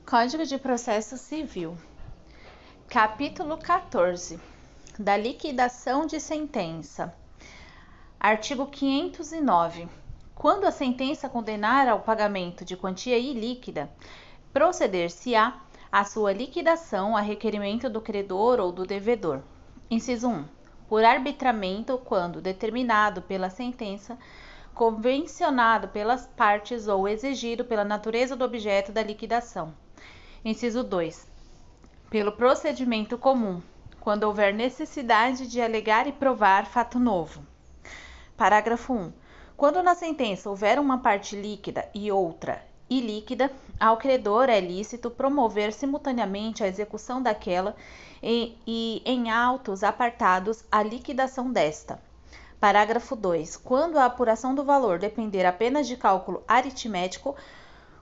Código de Processo Civil. Capítulo 14. Da liquidação de sentença. Artigo 509. Quando a sentença condenar ao pagamento de quantia ilíquida, proceder-se-á à sua liquidação a requerimento do credor ou do devedor. Inciso 1. Por arbitramento, quando determinado pela sentença, convencionado pelas partes ou exigido pela natureza do objeto da liquidação. Inciso 2. Pelo procedimento comum, quando houver necessidade de alegar e provar fato novo. Parágrafo 1. Quando na sentença houver uma parte líquida e outra ilíquida, ao credor é lícito promover simultaneamente a execução daquela e em autos apartados, a liquidação desta. Parágrafo 2. Quando a apuração do valor depender apenas de cálculo aritmético,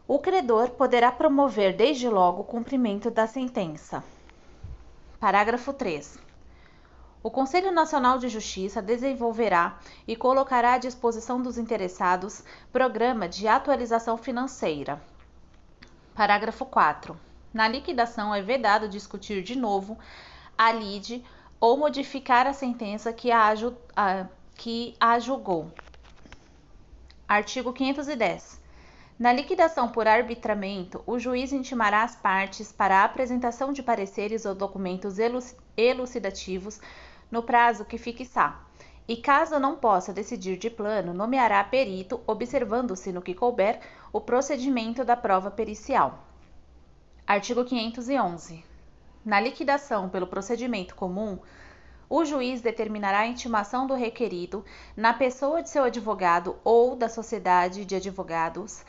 o credor poderá promover desde logo o cumprimento da sentença. Parágrafo 3. O Conselho Nacional de Justiça desenvolverá e colocará à disposição dos interessados programa de atualização financeira. Parágrafo 4. Na liquidação é vedado discutir de novo a lide ou modificar a sentença que a julgou. Artigo 510. Na liquidação por arbitramento, o juiz intimará as partes para a apresentação de pareceres ou documentos elucidativos no prazo que fixar, e caso não possa decidir de plano, nomeará perito, observando-se no que couber o procedimento da prova pericial. Artigo 511. Na liquidação pelo procedimento comum, o juiz determinará a intimação do requerido na pessoa de seu advogado ou da sociedade de advogados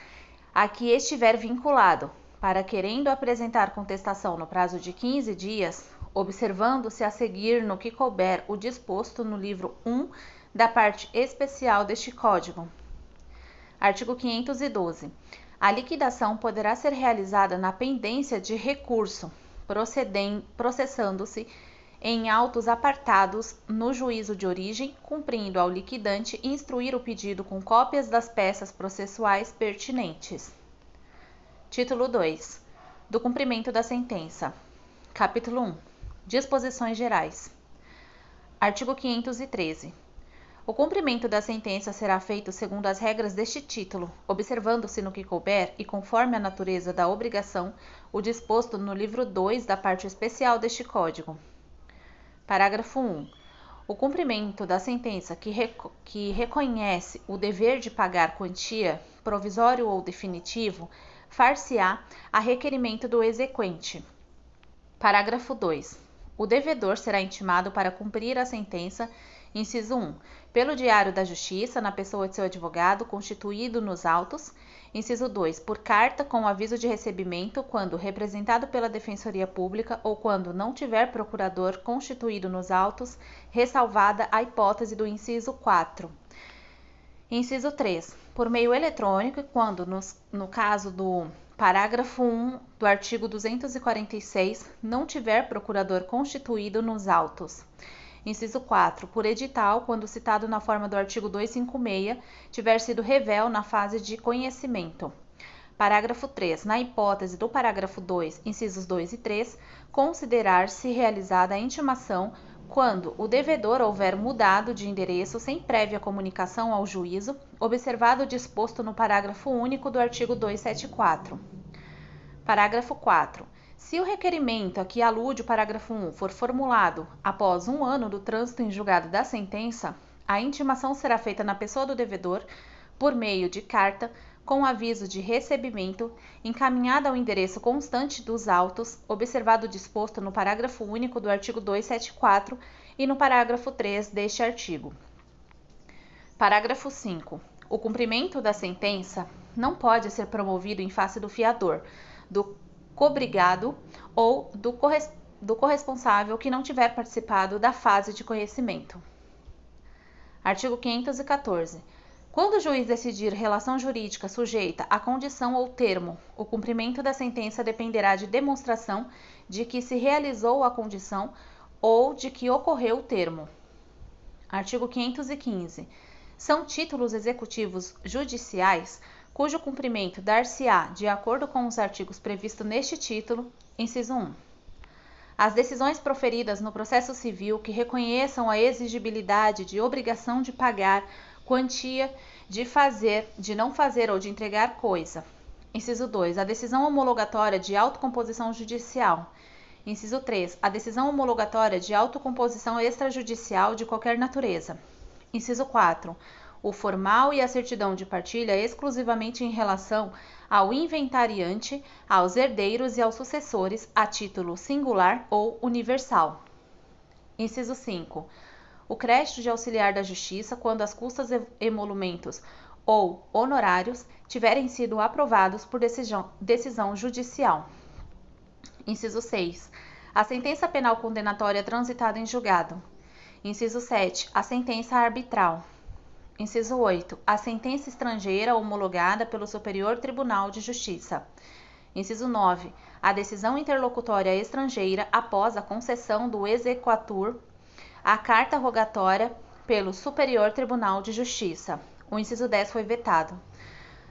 a que estiver vinculado, para querendo apresentar contestação no prazo de 15 dias, observando-se a seguir no que couber o disposto no livro 1 da parte especial deste Código. Artigo 512. A liquidação poderá ser realizada na pendência de recurso, processando-se em autos apartados no juízo de origem, cumprindo ao liquidante instruir o pedido com cópias das peças processuais pertinentes. Título 2. Do cumprimento da sentença. Capítulo 1. Disposições gerais. Artigo 513. O cumprimento da sentença será feito segundo as regras deste título, observando-se no que couber e conforme a natureza da obrigação, o disposto no livro 2 da parte especial deste Código. Parágrafo 1. O cumprimento da sentença que reconhece o dever de pagar quantia, provisório ou definitivo, far-se-á a requerimento do exequente. Parágrafo 2. O devedor será intimado para cumprir a sentença, inciso 1, pelo Diário da Justiça, na pessoa de seu advogado, constituído nos autos, inciso 2, por carta com aviso de recebimento, quando representado pela Defensoria Pública ou quando não tiver procurador constituído nos autos, ressalvada a hipótese do inciso 4. Inciso 3, por meio eletrônico, quando, no caso do parágrafo 1 do artigo 246, não tiver procurador constituído nos autos. Inciso 4, por edital, quando citado na forma do artigo 256, tiver sido revel na fase de conhecimento. Parágrafo 3. Na hipótese do parágrafo 2, incisos 2 e 3, considerar-se realizada a intimação quando o devedor houver mudado de endereço sem prévia comunicação ao juízo, observado o disposto no parágrafo único do artigo 274. Parágrafo 4. Se o requerimento a que alude o parágrafo 1 for formulado após 1 ano do trânsito em julgado da sentença, a intimação será feita na pessoa do devedor por meio de carta com aviso de recebimento encaminhada ao endereço constante dos autos, observado o disposto no parágrafo único do artigo 274 e no parágrafo 3 deste artigo. Parágrafo 5. O cumprimento da sentença não pode ser promovido em face do fiador, do cobrigado ou do corresponsável que não tiver participado da fase de conhecimento. Artigo 514. Quando o juiz decidir relação jurídica sujeita a condição ou termo, o cumprimento da sentença dependerá de demonstração de que se realizou a condição ou de que ocorreu o termo. Artigo 515. São títulos executivos judiciais cujo cumprimento dar-se-á de acordo com os artigos previstos neste título, inciso 1. As decisões proferidas no processo civil que reconheçam a exigibilidade de obrigação de pagar, quantia, de fazer, de não fazer ou de entregar coisa. Inciso 2. A decisão homologatória de autocomposição judicial. Inciso 3. A decisão homologatória de autocomposição extrajudicial de qualquer natureza. Inciso 4. O formal e a certidão de partilha exclusivamente em relação ao inventariante, aos herdeiros e aos sucessores a título singular ou universal. Inciso 5. O crédito de auxiliar da justiça quando as custas, emolumentos ou honorários tiverem sido aprovados por decisão judicial. Inciso 6. A sentença penal condenatória transitada em julgado. Inciso 7. A sentença arbitral. Inciso 8. A sentença estrangeira homologada pelo Superior Tribunal de Justiça. Inciso 9. A decisão interlocutória estrangeira após a concessão do exequatur à carta rogatória pelo Superior Tribunal de Justiça. O inciso 10 foi vetado.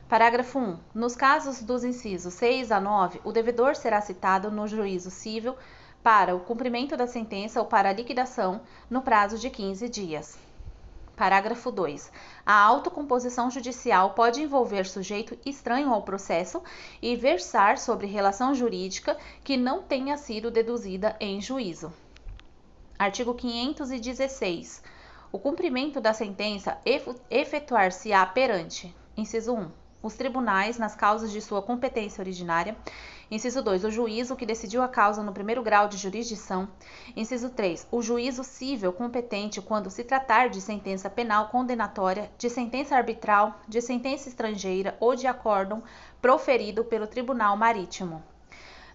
Parágrafo 1. Nos casos dos incisos 6 a 9, o devedor será citado no juízo civil para o cumprimento da sentença ou para a liquidação no prazo de 15 dias. Parágrafo 2. A autocomposição judicial pode envolver sujeito estranho ao processo e versar sobre relação jurídica que não tenha sido deduzida em juízo. Artigo 516. O cumprimento da sentença efetuar-se-á perante: inciso 1. Os tribunais nas causas de sua competência originária. Inciso 2. O juízo que decidiu a causa no primeiro grau de jurisdição. Inciso 3. O juízo cível competente quando se tratar de sentença penal condenatória, de sentença arbitral, de sentença estrangeira ou de acórdão proferido pelo Tribunal Marítimo.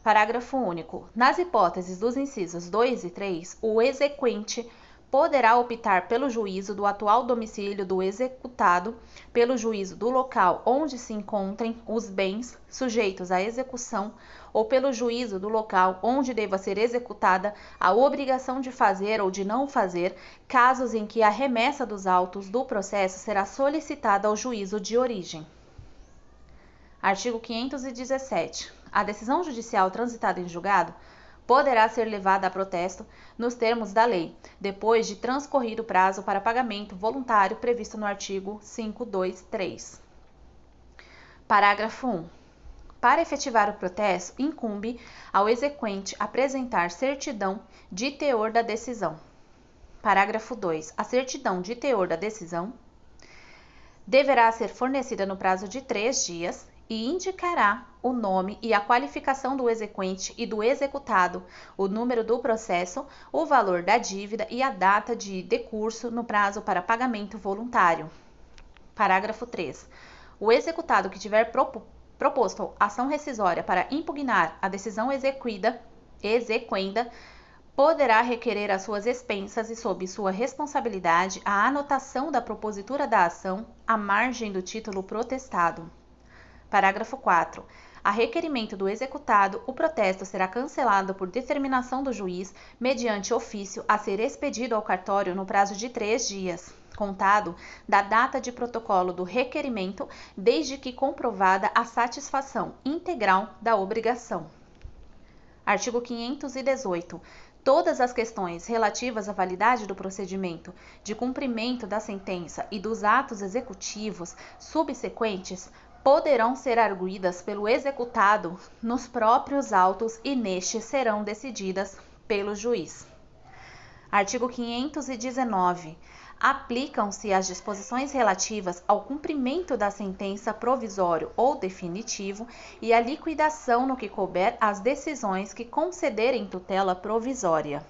Parágrafo único. Nas hipóteses dos incisos 2 e 3, o exequente poderá optar pelo juízo do atual domicílio do executado, pelo juízo do local onde se encontrem os bens sujeitos à execução ou pelo juízo do local onde deva ser executada a obrigação de fazer ou de não fazer, casos em que a remessa dos autos do processo será solicitada ao juízo de origem. Artigo 517. A decisão judicial transitada em julgado poderá ser levada a protesto nos termos da lei, depois de transcorrido o prazo para pagamento voluntário previsto no artigo 523. Parágrafo 1. Para efetivar o protesto, incumbe ao exequente apresentar certidão de teor da decisão. Parágrafo 2. A certidão de teor da decisão deverá ser fornecida no prazo de 3 dias e indicará o nome e a qualificação do exequente e do executado, o número do processo, o valor da dívida e a data de decurso no prazo para pagamento voluntário. Parágrafo 3. O executado que tiver proposto ação rescisória para impugnar a decisão exequenda poderá requerer às suas expensas e sob sua responsabilidade a anotação da propositura da ação à margem do título protestado. Parágrafo 4. A requerimento do executado, o protesto será cancelado por determinação do juiz mediante ofício a ser expedido ao cartório no prazo de 3 dias, contado da data de protocolo do requerimento, desde que comprovada a satisfação integral da obrigação. Artigo 518. Todas as questões relativas à validade do procedimento de cumprimento da sentença e dos atos executivos subsequentes poderão ser arguidas pelo executado nos próprios autos e nestes serão decididas pelo juiz. Artigo 519. Aplicam-se as disposições relativas ao cumprimento da sentença provisório ou definitivo e à liquidação no que couber as decisões que concederem tutela provisória.